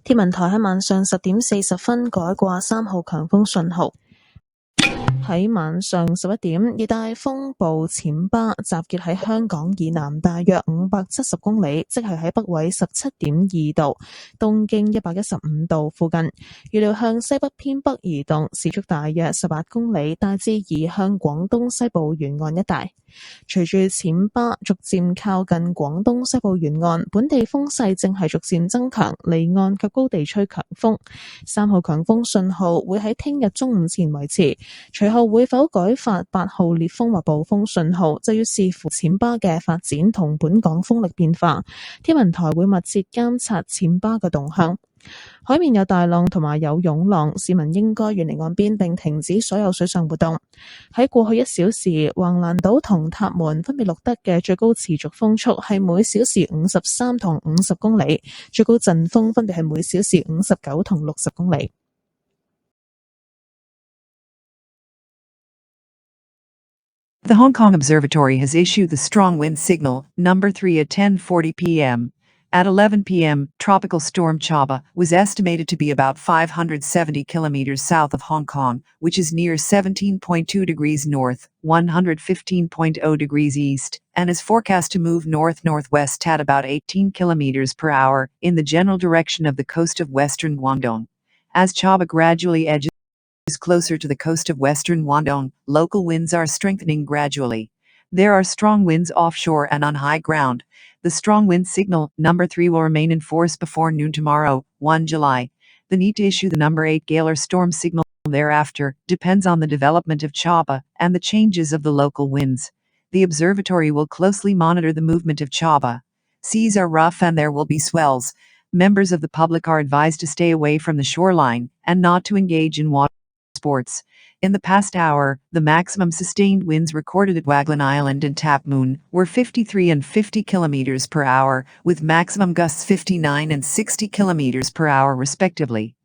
天文台喺晚上10點40分改掛3號強風信號。喺晚上11點，熱帶風暴暹芭集結喺香港以南大約570公里，即係喺北緯17.2度、東經115度附近。預料向西北偏北移動，時速大約18公里，大致移向廣東西部沿岸一帶。隨住暹芭逐漸靠近廣東西部沿岸，本地風勢正係逐漸增強，離岸及高地吹強風。3號強風信號會喺聽日中午前維持，隨後會否改發8號烈風或暴風信號，就要視乎暹芭嘅發展同本港風力變化。天文台會密切監察暹芭嘅動向。海面有大浪同埋有湧浪，市民應該遠離岸邊並停止所有水上活動。喺過去1小時，橫瀾島同塔門分別錄得嘅最高持續風速係每小時53同50公里，最高陣風分別係每小時59同60公里。The Hong Kong Observatory has issued the strong wind signal, number 3 at 10:40 p.m. At 11 p.m., tropical storm Chaba was estimated to be about 570 kilometers south of Hong Kong, which is near 17.2 degrees north, 115.0 degrees east, and is forecast to move north-northwest at about 18 kilometers per hour in the general direction of the coast of western Guangdong. As Chaba gradually edges closer to the coast of western Guangdong, local winds are strengthening gradually. There are strong winds offshore and on high ground. The strong wind signal, number 3, will remain in force before noon tomorrow, 1 July. The need to issue the number 8 gale or storm signal thereafter depends on the development of Chaba and the changes of the local winds. The observatory will closely monitor the movement of Chaba. Seas are rough and there will be swells. Members of the public are advised to stay away from the shoreline and not to engage in water sports. In the past hour, the maximum sustained winds recorded at Waglan Island and Tap Moon were 53 and 50 kilometers per hour, with maximum gusts 59 and 60 kilometers per hour respectively.